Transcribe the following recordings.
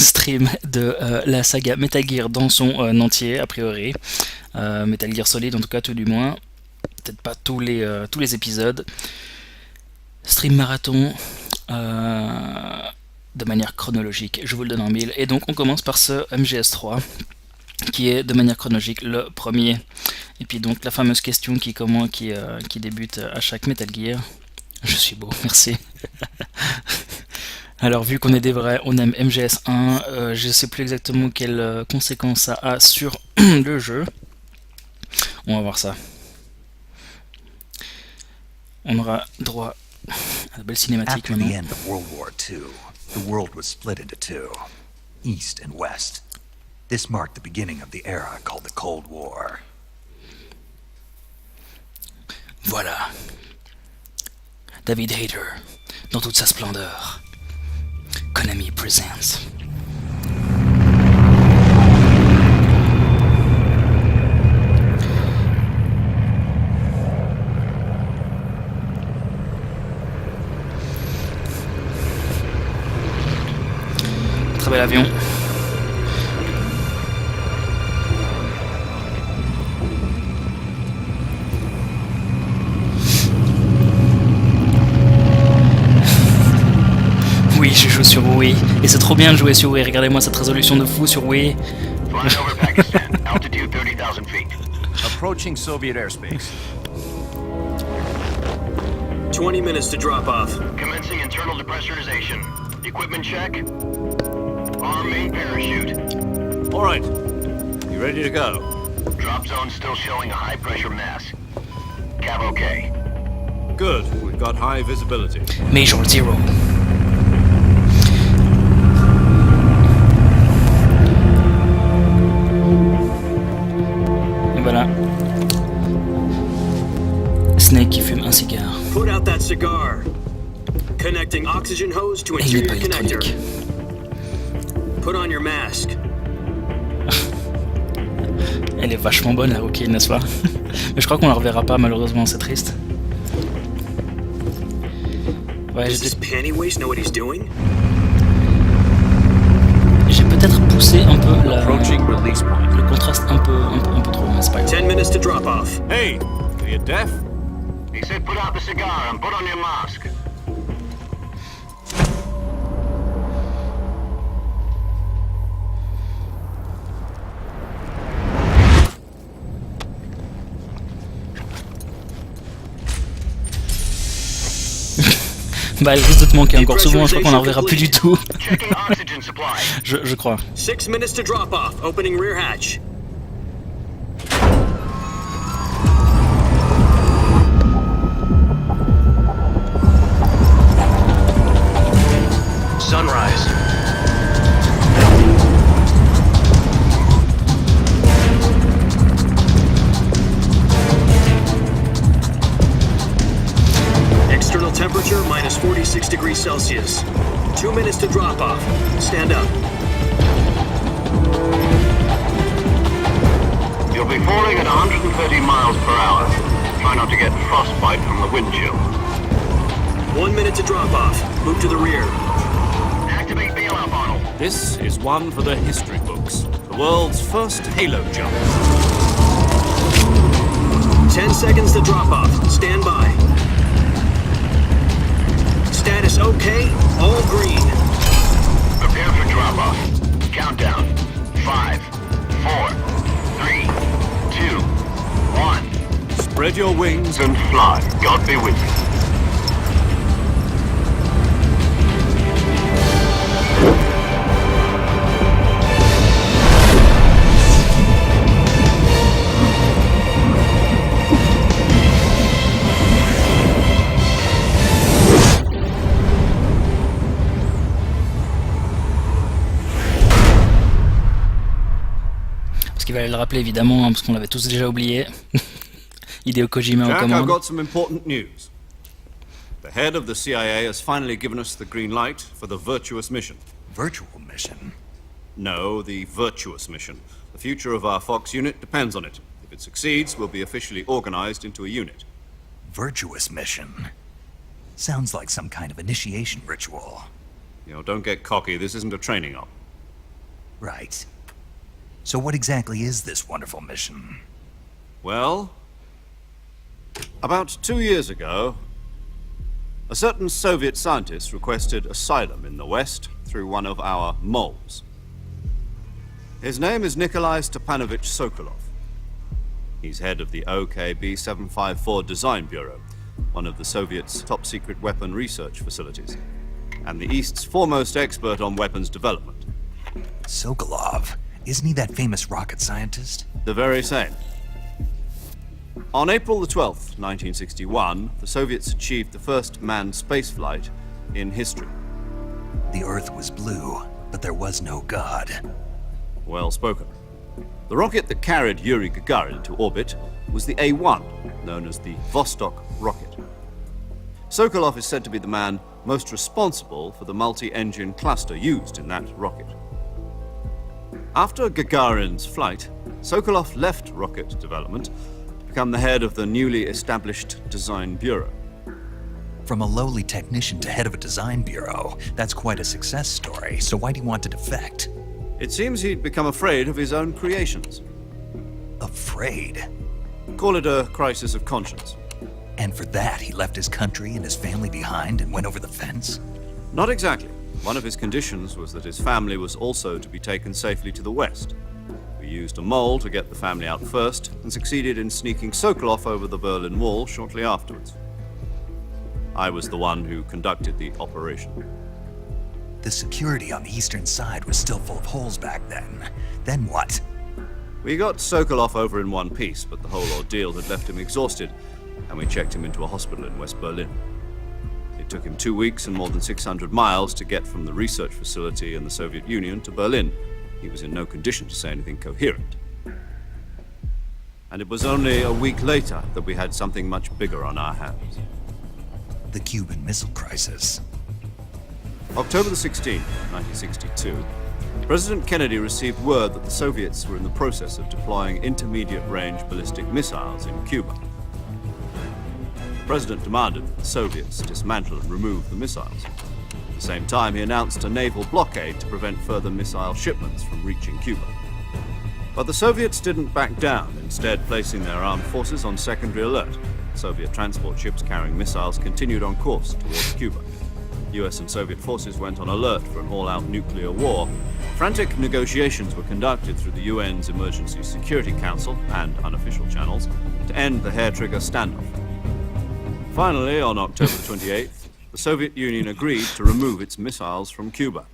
stream de la saga Metal Gear dans son entier, a priori. Metal Gear Solid, en tout cas, tout du moins. Peut-être pas tous les épisodes. Stream marathon de manière chronologique, je vous le donne en mille. Et donc, on commence par ce MGS3 qui est de manière chronologique le premier. Et puis donc la fameuse question qui débute à chaque Metal Gear. Je suis beau, merci. Alors vu qu'on est des vrais, on aime MGS1, je sais plus exactement quelles conséquences ça a sur le jeu. On va voir ça. On aura droit à la belle cinématique After the maintenant. end of World War II, the world was split into two, East and West. This marked the beginning of the era called the Cold War. Voilà. David Hayter, dans toute sa splendeur. Konami presents. Très bel avion. Oui, je joue sur Wii, et c'est trop bien de jouer sur Wii, regardez-moi cette résolution de fou sur Wii. Flying over Pakistan, altitude 30,000 feet. Approaching Soviet airspace. 20 minutes to drop off. Commencing internal depressurization. Equipment check. Arm main parachute. All right. You ready to go? Drop zone still showing a high pressure mass. Cav okay. Good. We've got high visibility. Major Zero. Et voilà. Snake qui fume un cigare. Put out that cigar. Connecting oxygen hose to Et il n'est pas interior connector. électronique. Put on your mask. Elle est vachement bonne la Rookie, n'est-ce pas? Mais je crois qu'on la reverra pas malheureusement, c'est triste. Ouais, Does this panty waste know what he's doing? j'ai peut-être poussé un peu Approaching release point. le contraste un peu trop, mais c'est pas grave. 10 minutes to drop off. Hey, are you deaf? He said put out the cigar and put on your mask. Bah, elle risque de te manquer encore souvent, je crois qu'on la reverra plus du tout. Checking oxygen supply. Je crois. 6 minutes to drop off. Opening rear hatch. Sunrise. External temperature minus 46 degrees Celsius. 2 minutes to drop off. Stand up. You'll be falling at 130 miles per hour. Try not to get frostbite from the wind chill. 1 minute to drop off. Move to the rear. Activate bailout bottle. This is one for the history books. The world's first Halo jump. 10 seconds to drop off. Stand by. Status okay. All green. Prepare for drop-off. Countdown. 5, 4, 3, 2, 1. Spread your wings And fly. God be with you. Parce qu'il va le rappeler évidemment, parce qu'on l'avait tous déjà oublié. Hideo Kojima aux Jack, I've commandes. got some important news. The head of the CIA has finally given us the green light for the Virtuous mission. Virtual mission? No, the Virtuous mission. The future of our Fox unit depends on it. If it succeeds, we'll be officially organized into a unit. Virtuous mission? Sounds like some kind of initiation ritual. You know, don't get cocky. This isn't a training op. Right. So what exactly is this wonderful mission? Well, about 2 years ago, a certain Soviet scientist requested asylum in the West through one of our moles. His name is Nikolai Stepanovich Sokolov. He's head of the OKB 754 Design Bureau, one of the Soviets' top-secret weapon research facilities, and the East's foremost expert on weapons development. Sokolov? Isn't he that famous rocket scientist? The very same. On April the 12th, 1961, the Soviets achieved the first manned spaceflight in history. The Earth was blue, but there was no God. Well spoken. The rocket that carried Yuri Gagarin to orbit was the A-1, known as the Vostok rocket. Sokolov is said to be the man most responsible for the multi-engine cluster used in that rocket. After Gagarin's flight, Sokolov left rocket development to become the head of the newly established Design Bureau. From a lowly technician to head of a design bureau, that's quite a success story. So why do you want to defect? It seems he'd become afraid of his own creations. Afraid? Call it a crisis of conscience. And for that, he left his country and his family behind and went over the fence? Not exactly. One of his conditions was that his family was also to be taken safely to the West. We used a mole to get the family out first and succeeded in sneaking Sokolov over the Berlin Wall shortly afterwards. I was the one who conducted the operation. The security on the eastern side was still full of holes back then. Then what? We got Sokolov over in one piece, but the whole ordeal had left him exhausted, and we checked him into a hospital in West Berlin. It took him 2 weeks and more than 600 miles to get from the research facility in the Soviet Union to Berlin. He was in no condition to say anything coherent. And it was only a week later that we had something much bigger on our hands. The Cuban Missile Crisis. October the 16th, 1962, President Kennedy received word that the Soviets were in the process of deploying intermediate-range ballistic missiles in Cuba. The President demanded that the Soviets dismantle and remove the missiles. At the same time, he announced a naval blockade to prevent further missile shipments from reaching Cuba. But the Soviets didn't back down, instead placing their armed forces on secondary alert. Soviet transport ships carrying missiles continued on course towards Cuba. US and Soviet forces went on alert for an all-out nuclear war. Frantic negotiations were conducted through the UN's Emergency Security Council and unofficial channels to end the hair-trigger standoff. Finally, on October 28th, the Soviet Union agreed to remove its missiles from Cuba,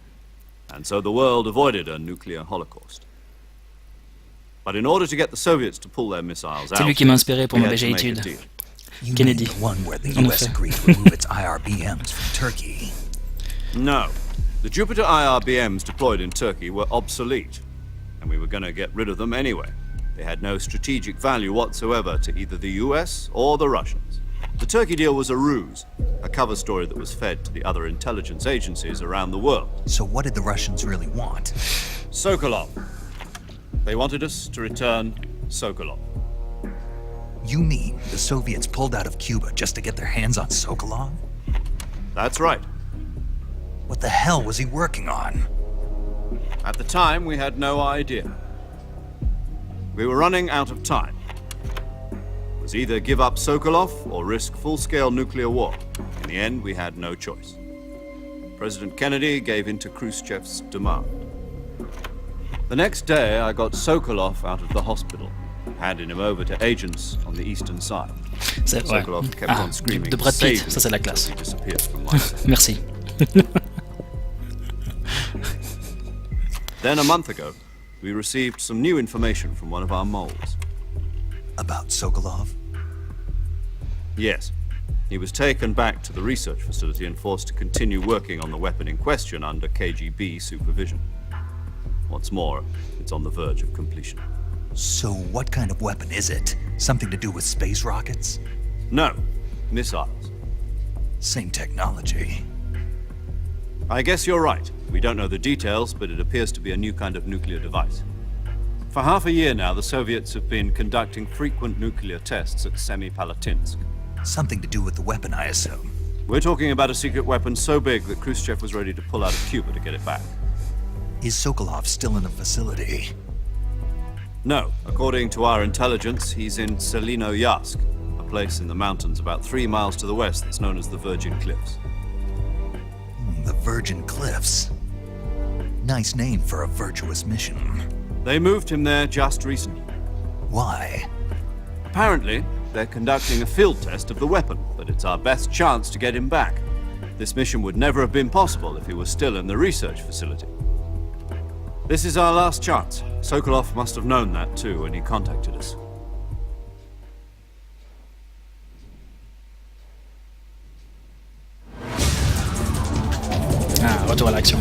and so the world avoided a nuclear holocaust. But in order to get the Soviets to pull their missiles out, C'est lui qui m'a inspiré pour we ma had to BG make a étude. deal. You Kennedy. mean the one where the En US effet. agreed to remove its IRBMs from Turkey? No. The Jupiter IRBMs deployed in Turkey were obsolete, and we were going to get rid of them anyway. They had no strategic value whatsoever to either the US or the Russians. The Turkey deal was a ruse, a cover story that was fed to the other intelligence agencies around the world. So what did the Russians really want? Sokolov. They wanted us to return Sokolov. You mean the Soviets pulled out of Cuba just to get their hands on Sokolov? That's right. What the hell was he working on? At the time, we had no idea. We were running out of time. It was either give up Sokolov or risk full-scale nuclear war. In the end, we had no choice. President Kennedy gave in to Khrushchev's demand. The next day, I got Sokolov out of the hospital, handing him over to agents on the eastern side. C'est ouais. Sokolov kept Ah, on screaming, de Brad Pitt, "Save me," ça c'est la until classe. he disappeared from my sight. Merci. Then a month ago, we received some new information from one of our moles. About Sokolov? Yes. He was taken back to the research facility and forced to continue working on the weapon in question under KGB supervision. What's more, it's on the verge of completion. So what kind of weapon is it? Something to do with space rockets? No, missiles. Same technology. I guess you're right. We don't know the details, but it appears to be a new kind of nuclear device. For half a year now, the Soviets have been conducting frequent nuclear tests at Semipalatinsk. Something to do with the weapon, I assume. We're talking about a secret weapon so big that Khrushchev was ready to pull out of Cuba to get it back. Is Sokolov still in the facility? No. According to our intelligence, he's in Selino Yask, a place in the mountains about 3 miles to the west that's known as the Virgin Cliffs. The Virgin Cliffs. Nice name for a virtuous mission. They moved him there just recently. Why? Apparently, they're conducting a field test of the weapon, but it's our best chance to get him back. This mission would never have been possible if he was still in the research facility. This is our last chance. Sokolov must have known that too when he contacted us. Ah, retour à l'action.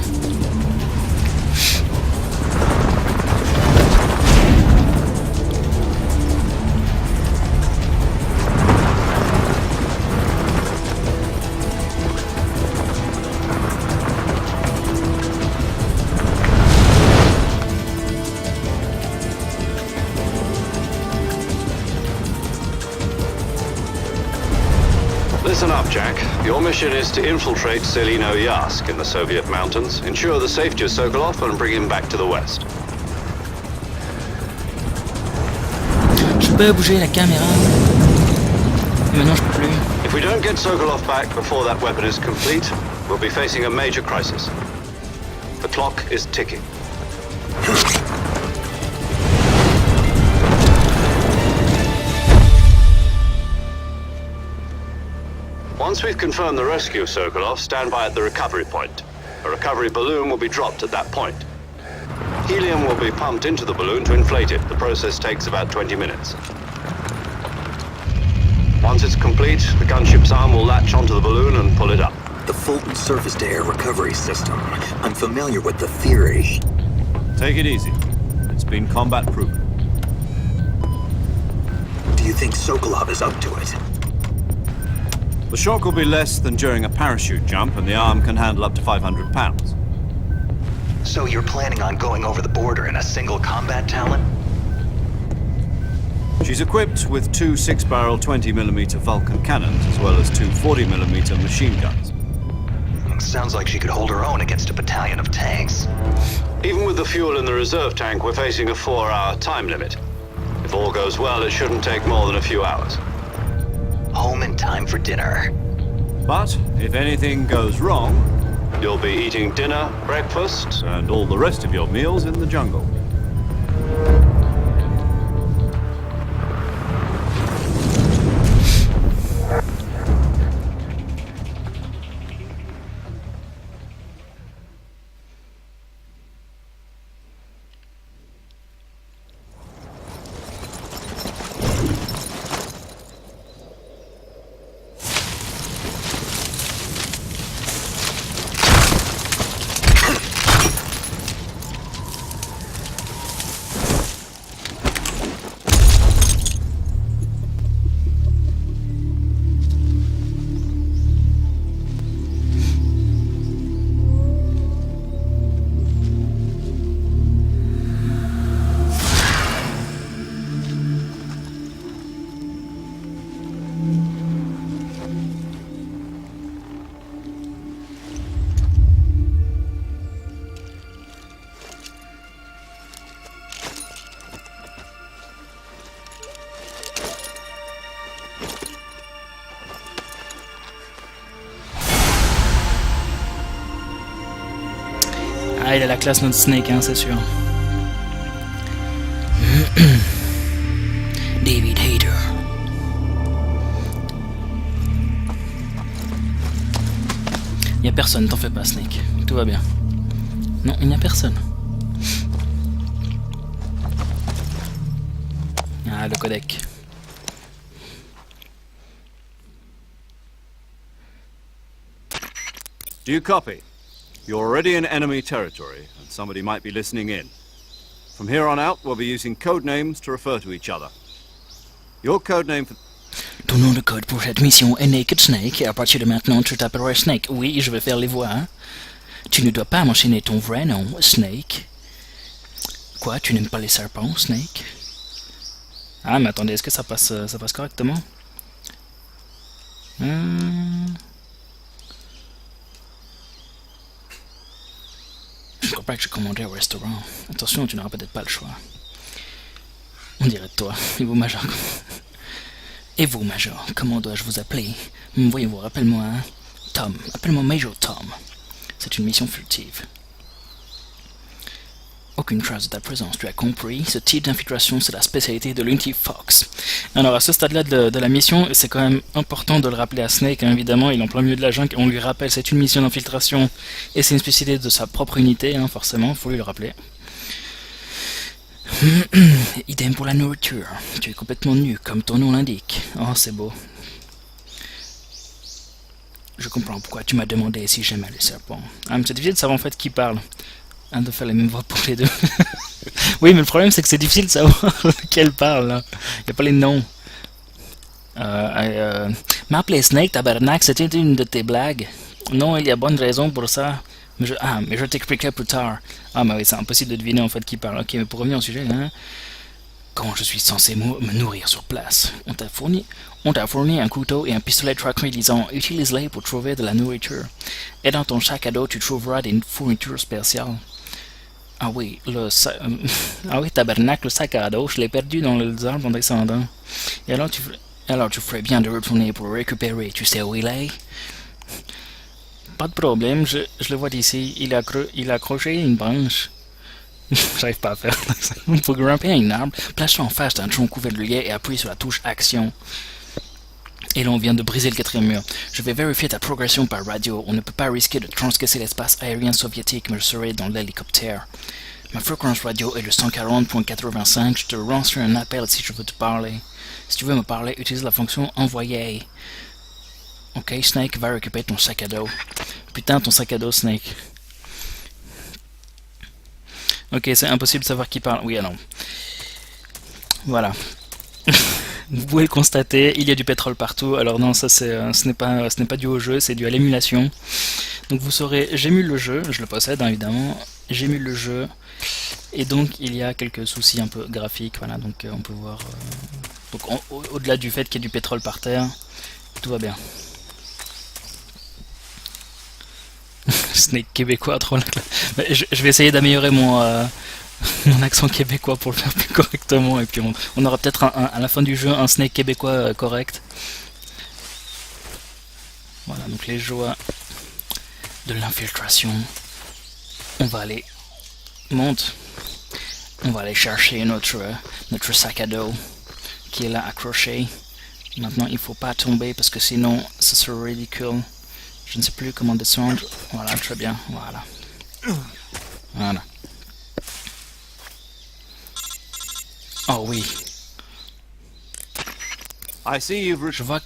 Listen up, Jack. Your mission is to infiltrate Selino Yask in the Soviet mountains, ensure the safety of Sokolov, and bring him back to the west. Je peux bouger la caméra. Et maintenant je peux plus. If we don't get Sokolov back before that weapon is complete, we'll be facing a major crisis. The clock is ticking. Once we've confirmed the rescue of Sokolov, stand by at the recovery point. A recovery balloon will be dropped at that point. Helium will be pumped into the balloon to inflate it. The process takes about 20 minutes. Once it's complete, the gunship's arm will latch onto the balloon and pull it up. The Fulton surface-to-air recovery system. I'm familiar with the theory. Take it easy. It's been combat-proven. Do you think Sokolov is up to it? The shock will be less than during a parachute jump, and the arm can handle up to 500 pounds. So you're planning on going over the border in a single combat Talon? She's equipped with 2 6-barrel 20mm Vulcan cannons, as well as 2 40mm machine guns. Sounds like she could hold her own against a battalion of tanks. Even with the fuel in the reserve tank, we're facing a 4-hour time limit. If all goes well, it shouldn't take more than a few hours. Home in time for dinner. But if anything goes wrong, You'll be eating dinner, breakfast, and all the rest of your meals in the jungle. Ah, il a la classe notre Snake, hein, c'est sûr. David Hayter. Il n'y a personne, t'en fais pas, Snake. Tout va bien. Non, il n'y a personne. Ah, le codec. Do you copy? You're already in enemy territory, and somebody might be listening in. From here on out, we'll be using code names to refer to each other. Your code name for... Ton nom de code pour cette mission est Naked Snake, et à partir de maintenant, tu t'appelleras Snake. Oui, je vais faire les voix, hein. Tu ne dois pas mentionner ton vrai nom, Snake. Quoi, tu n'aimes pas les serpents, Snake? Ah, mais attendez, est-ce que ça passe correctement? Je pas que je commandais au restaurant. Attention, tu n'auras peut-être pas le choix. On dirait de toi. Et vous, Major? Et vous, Major, comment dois-je vous appeler? Voyez-vous, rappelle-moi, hein? Tom. Appelle-moi Major Tom. C'est une mission furtive. Aucune trace de ta présence, tu as compris. Ce type d'infiltration, c'est la spécialité de l'Unity Fox. Alors, à ce stade-là de la mission, c'est quand même important de le rappeler à Snake, hein, évidemment, il est en plein milieu de la jungle, on lui rappelle, c'est une mission d'infiltration, et c'est une spécialité de sa propre unité, hein, forcément, il faut lui le rappeler. Idem pour la nourriture, tu es complètement nu, comme ton nom l'indique. Oh, c'est beau. Je comprends pourquoi tu m'as demandé si j'aimais les serpents. Ah, mais c'est difficile de savoir en fait qui parle. Hein, de faire les mêmes voix pour les deux. Oui, mais le problème c'est que c'est difficile de savoir lequel parle. Là. Il n'y a pas les noms. M'appeler Snake, tabarnak, c'était une de tes blagues. Non, il y a bonne raison pour ça. Mais je t'expliquerai plus tard. Ah, mais oui, c'est impossible de deviner en fait qui parle. Ok, mais pour revenir au sujet, hein, quand je suis censé me nourrir sur place, on t'a fourni un couteau et un pistolet tranquillisant. Utilise-les pour trouver de la nourriture. Et dans ton sac à dos, tu trouveras des fournitures spéciales. Ah oui, ah oui, tabarnak, le sac à dos, je l'ai perdu dans les arbres en descendant. Et alors tu ferais bien de retourner pour le récupérer. Tu sais où il est? Pas de problème, je le vois d'ici. Il a accroché une branche. J'arrive pas à faire ça. Pour grimper à un arbre, place-le en face d'un tronc couvert de lierre et appuie sur la touche Action. Et là, on vient de briser le 4e mur. Je vais vérifier ta progression par radio. On ne peut pas risquer de transgresser l'espace aérien soviétique, mais je serai dans l'hélicoptère. Ma fréquence radio est le 140.85. Je te lancerai un appel si je veux te parler. Si tu veux me parler, utilise la fonction envoyer. Ok, Snake, va récupérer ton sac à dos. Putain, ton sac à dos, Snake. Ok, c'est impossible de savoir qui parle. Oui, alors. Voilà. Vous pouvez le constater, il y a du pétrole partout. Alors non, ça ce n'est pas dû au jeu, c'est dû à l'émulation. Donc vous saurez, j'émule le jeu, je le possède hein, évidemment. J'émule le jeu. Et donc il y a quelques soucis un peu graphiques. Voilà, donc on peut voir. Donc au-delà du fait qu'il y ait du pétrole par terre, tout va bien. Snake québécois, trop. Je vais essayer d'améliorer mon accent québécois pour le faire plus correctement et puis on aura peut-être à la fin du jeu un Snake québécois correct. Voilà, donc les joies de l'infiltration. On va aller on va aller chercher notre sac à dos qui est là accroché. Maintenant il faut pas tomber parce que sinon ce serait ridicule. Je ne sais plus comment descendre. Voilà, très bien. Voilà. Voilà. Oh oui. Je vois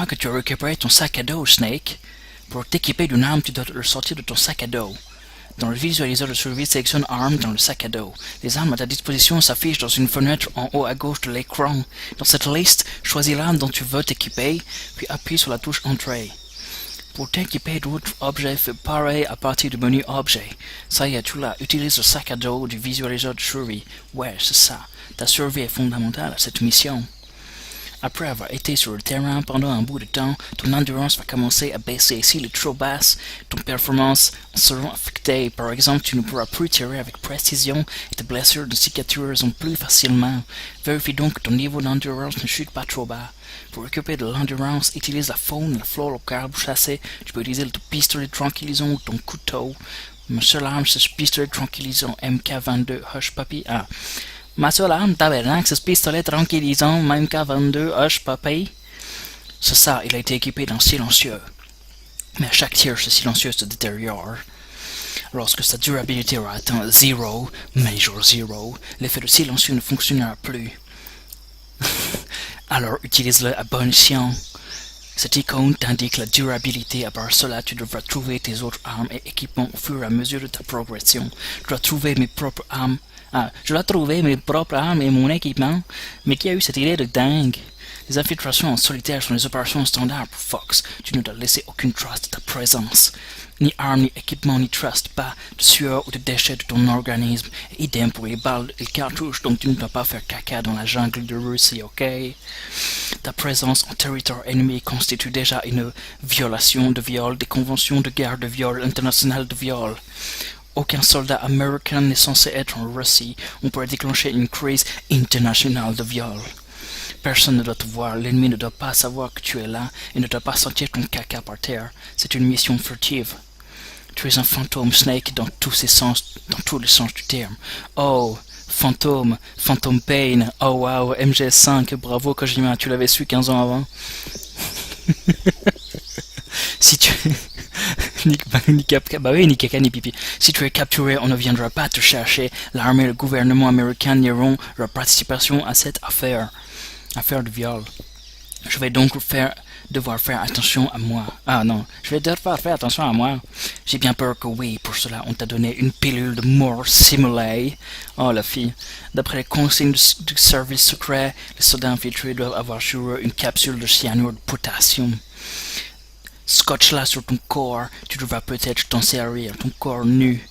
que tu as récupéré ton sac à dos, Snake. Pour t'équiper d'une arme, tu dois le sortir de ton sac à dos. Dans le visualiseur de survie, sélectionne armes dans le sac à dos. Les armes à ta disposition s'affichent dans une fenêtre en haut à gauche de l'écran. Dans cette liste, choisis l'arme dont tu veux t'équiper, puis appuie sur la touche Entrée. Pour t'équiper d'autres objets, fais pareil à partir du menu Objet. Ça y est, tu l'as. Utilise le sac à dos du visualiseur de survie. Ouais, c'est ça. Ta survie est fondamentale à cette mission. Après avoir été sur le terrain pendant un bout de temps, ton endurance va commencer à baisser. Si elle est trop basse, ton performance sera affectée. Par exemple, tu ne pourras plus tirer avec précision et tes blessures ne cicatriseront plus facilement. Vérifie donc que ton niveau d'endurance ne chute pas trop bas. Pour récupérer de l'endurance, utilise la faune et la flore locale pour chasser. Tu peux utiliser ton pistolet tranquillisant ou ton couteau. Ma seule arme, c'est ce pistolet tranquillisant MK22 Hush Puppy. Ah. Ma seule arme, tabarnak, c'est ce pistolet tranquillisant MK22 Hush Puppy. C'est ça, il a été équipé d'un silencieux. Mais à chaque tir, ce silencieux se détériore. Lorsque sa durabilité aura atteint 0, Major 0, l'effet de silencieux ne fonctionnera plus. Alors utilise-le à bon escient. Cette icône t'indique la durabilité. À part cela, tu devras trouver tes autres armes et équipements au fur et à mesure de ta progression. Je dois trouver mes propres armes. Et mon équipement. Mais qui a eu cette idée de dingue? Les infiltrations en solitaire sont les opérations standards pour Fox. Tu ne dois laisser aucune trace de ta présence. Ni armes, ni équipement, ni trace, pas de sueur ou de déchets de ton organisme. Et idem pour les balles et les cartouches, donc tu ne dois pas faire caca dans la jungle de Russie, ok? Ta présence en territoire ennemi constitue déjà une violation de viol des conventions de guerre de viol internationales de viol. Aucun soldat américain n'est censé être en Russie. On pourrait déclencher une crise internationale de viol. Personne ne doit te voir, l'ennemi ne doit pas savoir que tu es là et ne doit pas sentir ton caca par terre. C'est une mission furtive. Tu es un fantôme Snake dans tous ses sens, dans tous les sens du terme. Oh, fantôme, Phantom Pain, oh wow, MGS5, bravo Kojima, tu l'avais su 15 ans avant. Si tu... Bah oui, ni caca ni pipi. Si tu es capturé, on ne viendra pas te chercher. L'armée et le gouvernement américain nieront leur participation à cette affaire de viol. Je vais donc devoir faire attention à moi. Ah non, je vais devoir faire attention à moi. J'ai bien peur que oui, pour cela on t'a donné une pilule de mort simulée. Oh la fille. D'après les consignes du service secret, les soldats infiltrés doivent avoir sur eux une capsule de cyanure de potassium. Scotche-la sur ton corps, tu devras peut-être t'en servir, ton corps nu.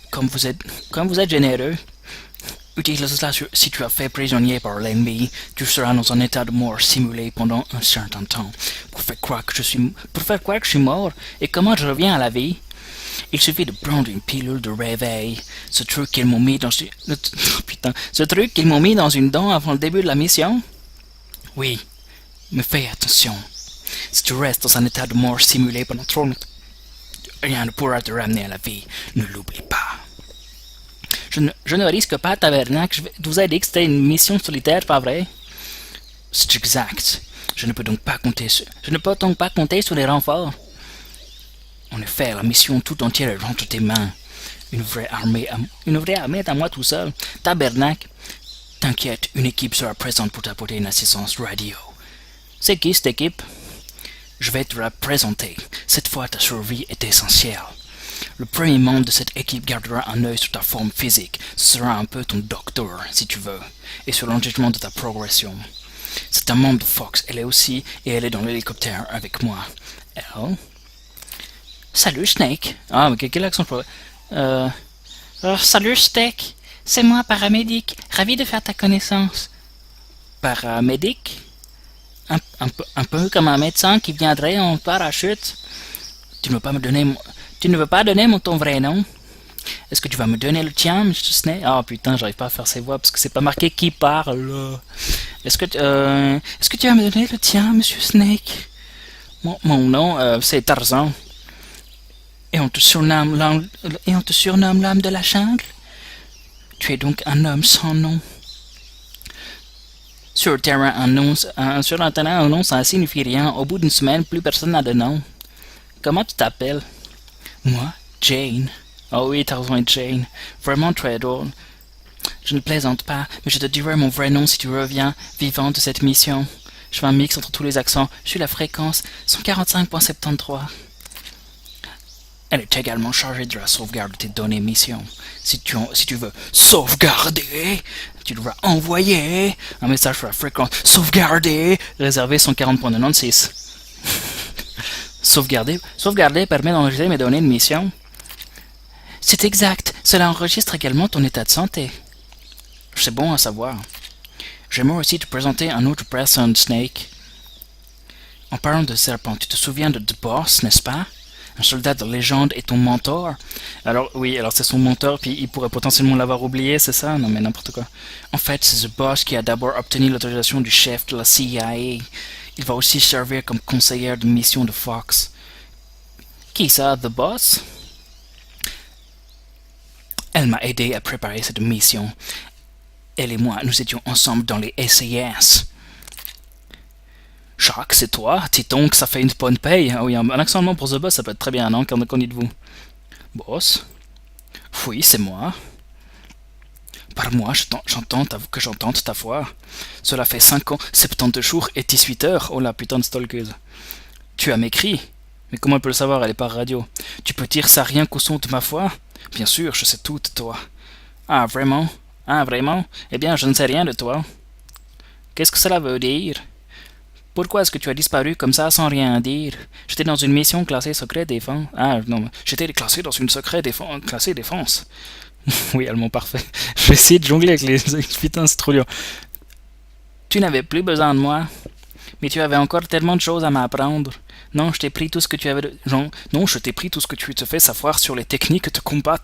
Comme vous êtes généreux, utilise-la si tu as fait prisonnier par l'ennemi, tu seras dans un état de mort simulé pendant un certain temps, pour faire croire que je suis mort, et comment je reviens à la vie. Il suffit de prendre une pilule de réveil, ce truc qu'ils m'ont mis dans une dent avant le début de la mission. Oui, mais fais attention. Si tu restes dans un état de mort simulé pendant trop longtemps, rien ne pourra te ramener à la vie. Ne l'oublie pas. Je ne risque pas, tabernacle. Je vous ai dit que c'était une mission solitaire, pas vrai? C'est exact. Je ne peux donc pas compter sur les renforts. En effet, la mission tout entière est entre tes mains. Une vraie armée est à moi tout seul. Tabernacle, t'inquiète, une équipe sera présente pour t'apporter une assistance radio. C'est qui cette équipe? Je vais te la présenter. Cette fois, ta survie est essentielle. Le premier membre de cette équipe gardera un œil sur ta forme physique. Ce sera un peu ton docteur, si tu veux, et sur l'enregistrement de ta progression. C'est un membre de Fox, elle est dans l'hélicoptère avec moi. Elle? Salut, Snake. Ah, mais quel accent pour... salut, Snake. C'est moi, paramédic. Ravi de faire ta connaissance. Paramédic? Un peu comme un médecin qui viendrait en parachute. Tu ne veux pas donner ton vrai nom? Est-ce que tu vas me donner le tien, M. Snake? Ah putain, j'arrive pas à faire ses voix parce que c'est pas marqué qui parle. Est-ce que tu vas me donner le tien, M. Snake? Mon nom, c'est Tarzan. Et on te surnomme l'âme de la jungle? Tu es donc un homme sans nom. Sur le terrain, un nom, ça signifie rien. Au bout d'une semaine, plus personne n'a de nom. Comment tu t'appelles? Moi, Jane. Oh oui, Tarzan et Jane. Vraiment très drôle. Je ne plaisante pas, mais je te dirai mon vrai nom si tu reviens vivant de cette mission. Je fais un mix entre tous les accents. Je suis la fréquence 145.73. Elle est également chargée de la sauvegarde de tes données mission. Si tu veux sauvegarder, tu devras envoyer un message sur la fréquence sauvegarder, réservé 140.96. Sauvegarder permet d'enregistrer mes données de mission. C'est exact. Cela enregistre également ton état de santé. C'est bon à savoir. J'aimerais aussi te présenter un autre personne, Snake. En parlant de serpent, tu te souviens de The Boss, n'est-ce pas? Un soldat de légende est ton mentor. Alors c'est son mentor, puis il pourrait potentiellement l'avoir oublié, c'est ça? Non mais n'importe quoi. En fait, c'est The Boss qui a d'abord obtenu l'autorisation du chef de la CIA. Il va aussi servir comme conseiller de mission de Fox. Qui ça, The Boss? Elle m'a aidé à préparer cette mission. Elle et moi, nous étions ensemble dans les SAS. Jacques, c'est toi? Dis-donc que ça fait une bonne paye. Ah oui, un accent allemand pour The Boss, ça peut être très bien, non? Qu'en dites-vous? Boss? Oui, c'est moi. Par moi, j'entends ta voix. Cela fait 5 ans, 72 jours et 18 heures. Oh la putain de stalkeuse. Tu as m'écrit? Mais comment elle peut le savoir? Elle est par radio. Tu peux dire ça rien qu'au son de ma voix? Bien sûr, je sais tout de toi. Ah, vraiment? Ah, vraiment? Eh bien, je ne sais rien de toi. Qu'est-ce que cela veut dire? Pourquoi est-ce que tu as disparu comme ça sans rien dire? J'étais dans une mission classée secret défense. Ah non, j'étais classé dans une classée défense. Oui, allemand parfait. Je vais essayer de jongler avec les... Putain, c'est trop dur. Tu n'avais plus besoin de moi. Mais tu avais encore tellement de choses à m'apprendre. Non, je t'ai pris tout ce que tu avais... Non, je t'ai pris tout ce que tu te fais savoir sur les techniques de combat.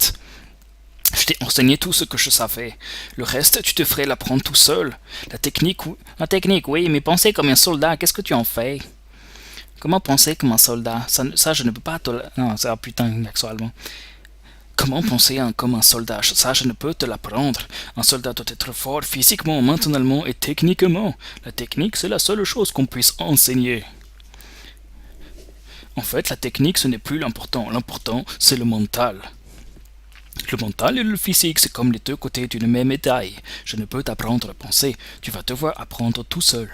Je t'ai enseigné tout ce que je savais. Le reste, tu te ferais l'apprendre tout seul. La technique, oui, mais penser comme un soldat, qu'est-ce que tu en fais? Comment penser comme un soldat? Ça, je ne peux pas te... Non, c'est... Ah, putain, accent allemand. Comment penser comme un soldat? Ça, je ne peux te l'apprendre. Un soldat doit être fort physiquement, mentalement et techniquement. La technique, c'est la seule chose qu'on puisse enseigner. En fait, la technique, ce n'est plus l'important. L'important, c'est le mental. Le mental et le physique, c'est comme les deux côtés d'une même médaille. Je ne peux t'apprendre à penser. Tu vas devoir apprendre tout seul.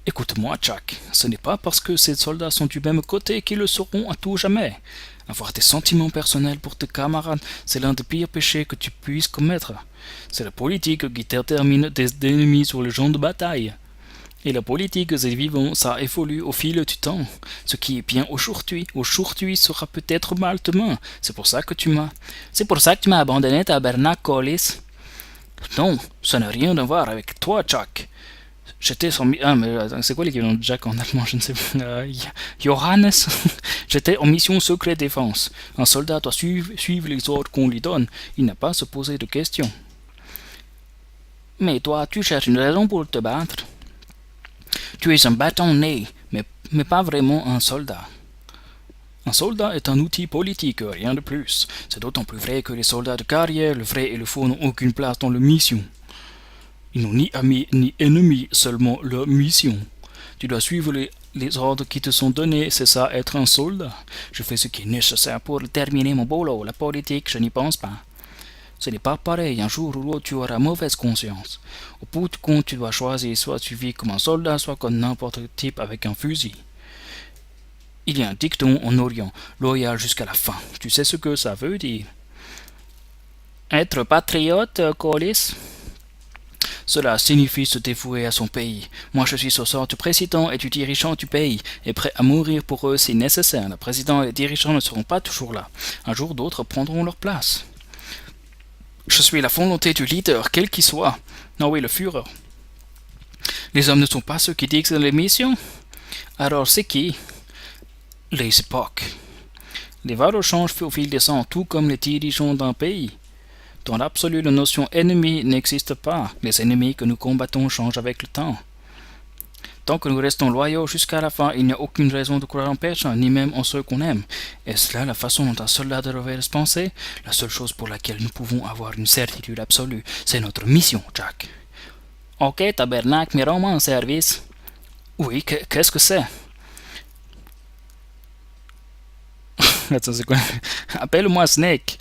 Écoute-moi, Jack. Ce n'est pas parce que ces soldats sont du même côté qu'ils le seront à tout jamais. Avoir des sentiments personnels pour tes camarades, c'est l'un des pires péchés que tu puisses commettre. C'est la politique qui détermine tes ennemis sur le champ de bataille. Et la politique, c'est vivant, ça évolue au fil du temps. Ce qui est bien aujourd'hui sera peut-être mal demain. C'est pour ça que tu m'as abandonné, tabernacle, Collis. Non, ça n'a rien à voir avec toi, Jack. J'étais sans... Ah, mais c'est quoi l'équivalent de Jack en allemand? Je ne sais pas. Johannes. J'étais en mission secret défense. Un soldat doit suivre les ordres qu'on lui donne. Il n'a pas à se poser de questions. Mais toi, tu cherches une raison pour te battre. Tu es un bâton-né, mais pas vraiment un soldat. Un soldat est un outil politique, rien de plus. C'est d'autant plus vrai que les soldats de carrière, le vrai et le faux, n'ont aucune place dans leur mission. Ils n'ont ni amis ni ennemis, seulement leur mission. Tu dois suivre les ordres qui te sont donnés, c'est ça être un soldat. Je fais ce qui est nécessaire pour terminer mon boulot. La politique, je n'y pense pas. Ce n'est pas pareil, un jour ou l'autre tu auras mauvaise conscience. Au bout du compte, tu dois choisir, soit tu vis comme un soldat, soit comme n'importe quel type avec un fusil. Il y a un dicton en Orient, loyal jusqu'à la fin. Tu sais ce que ça veut dire? Être patriote, Collis? Cela signifie se dévouer à son pays. Moi je suis ce sort du président et du dirigeant du pays, et prêt à mourir pour eux si nécessaire. Le président et les dirigeants ne seront pas toujours là. Un jour d'autres prendront leur place. Je suis la volonté du leader, quel qu'il soit. Non oui, le Führer. Les hommes ne sont pas ceux qui dictent les missions. Alors c'est qui? Les époques. Les valeurs changent au fil des ans, tout comme les dirigeants d'un pays. Dans l'absolu, la notion ennemi n'existe pas. Les ennemis que nous combattons changent avec le temps. Tant que nous restons loyaux jusqu'à la fin, il n'y a aucune raison de croire en personne, ni même en ceux qu'on aime. Est-ce là la façon dont un soldat devrait se penser? La seule chose pour laquelle nous pouvons avoir une certitude absolue, c'est notre mission, Jack. Ok, tabernacle, mais rends-moi un service. Oui, qu'est-ce que c'est? Attends, c'est quoi? Appelle-moi Snake.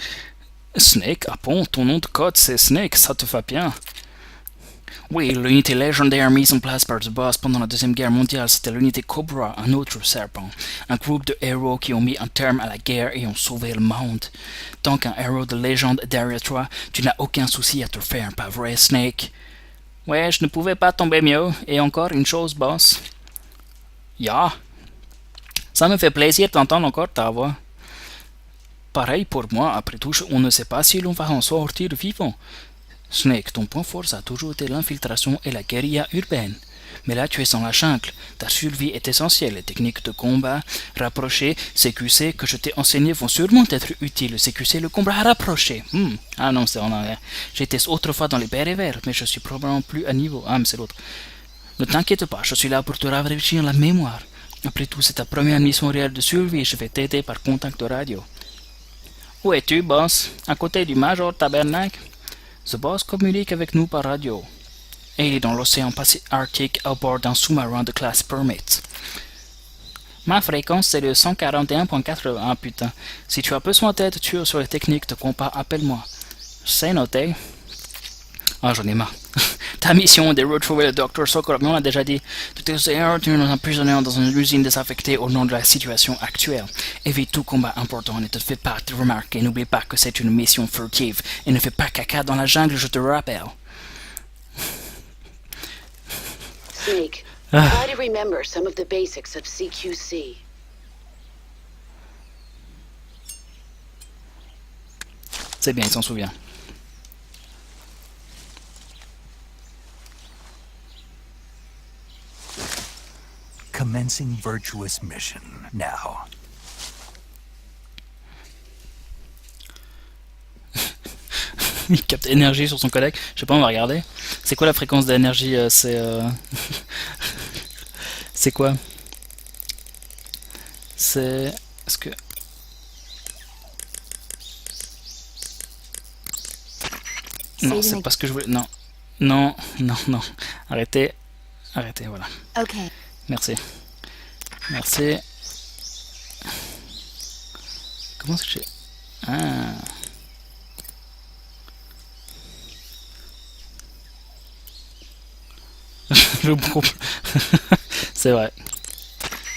Snake? Ah bon, ton nom de code c'est Snake, ça te va bien. Oui, l'unité légendaire mise en place par The Boss pendant la Deuxième Guerre mondiale, c'était l'unité Cobra, un autre serpent. Un groupe de héros qui ont mis un terme à la guerre et ont sauvé le monde. Tant qu'un héros de légende est derrière toi, tu n'as aucun souci à te faire, pas vrai, Snake? Ouais, je ne pouvais pas tomber mieux. Et encore une chose, boss. Ya. Ça me fait plaisir d'entendre encore ta voix. Pareil pour moi, après tout, on ne sait pas si l'on va en sortir vivant. Snake, ton point fort a toujours été l'infiltration et la guérilla urbaine. Mais là, tu es dans la jungle. Ta survie est essentielle. Les techniques de combat rapproché, CQC que je t'ai enseignées vont sûrement être utiles. CQC, le combat rapproché. Ah non, c'est en anglais. J'étais autrefois dans les bérets verts, mais je suis probablement plus à niveau. Ah, mais c'est l'autre. Ne t'inquiète pas, je suis là pour te rafraîchir la mémoire. Après tout, c'est ta première mission réelle de survie et je vais t'aider par contact de radio. Où es-tu, boss? À côté du Major Tabernacle? The Boss communique avec nous par radio. Et il est dans l'océan Arctique à bord d'un sous-marin de classe Permit. Ma fréquence c'est le 141.80. Ah putain. Si tu as besoin d'aide sur les techniques de combat, appelle-moi. C'est noté. Ah, j'en ai marre. Ta mission est de retrouver le Dr. Sokolov, mais on l'a déjà dit. Tu es un prisonnier dans une usine désaffectée au nom de la situation actuelle. Évite tout combat important, ne te fais pas te remarquer. N'oublie pas que c'est une mission furtive. Et ne fais pas caca dans la jungle, je te rappelle. Snake, try to remember some of the basics of CQC. C'est bien, il s'en souvient. Commencing virtuous mission now. Il capte énergie sur son collègue. Je sais pas, on va regarder. C'est quoi la fréquence d'énergie c'est quoi? C'est... Est-ce que... Non, c'est pas ce que je voulais... Non. Non, non, non. Arrêtez. Arrêtez, voilà. Ok. Merci. Merci. Comment est-ce que j'ai... Ah... Je groupe. C'est vrai.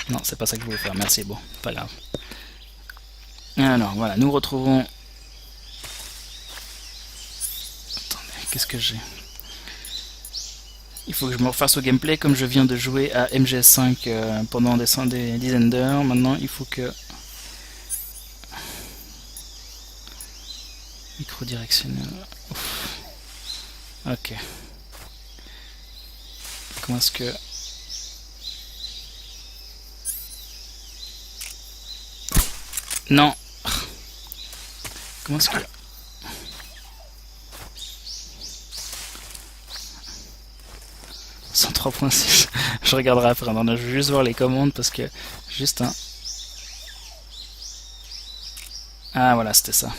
Non, c'est pas ça que je voulais faire. Merci, bon, pas grave. Alors, voilà, nous retrouvons... Attendez, qu'est-ce que j'ai? Il faut que je me refasse au gameplay, comme je viens de jouer à MGS5 pendant des dizaines d'heures. Maintenant, il faut que... Micro directionnel. Ouf. Ok. Comment est-ce que... Non. Comment est-ce que... « 103.6 » Je regarderai après. Non, je vais juste voir les commandes parce que... Juste un... Ah voilà, c'était ça.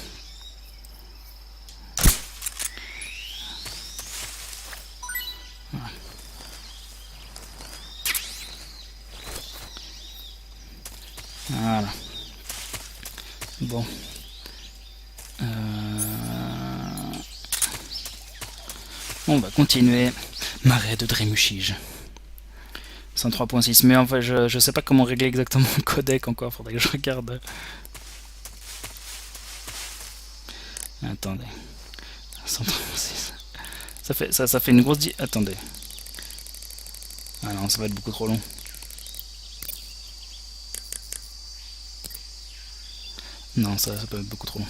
Voilà. Bon. On va continuer. Marais de Drémuchige. 103.6. Mais en fait, je sais pas comment régler exactement le codec encore. Faudrait que je regarde. Attendez. 103.6. Ça fait une grosse... Attendez. Ah non, ça va être beaucoup trop long. Non, ça peut être beaucoup trop long.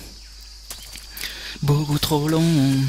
Beaucoup trop long.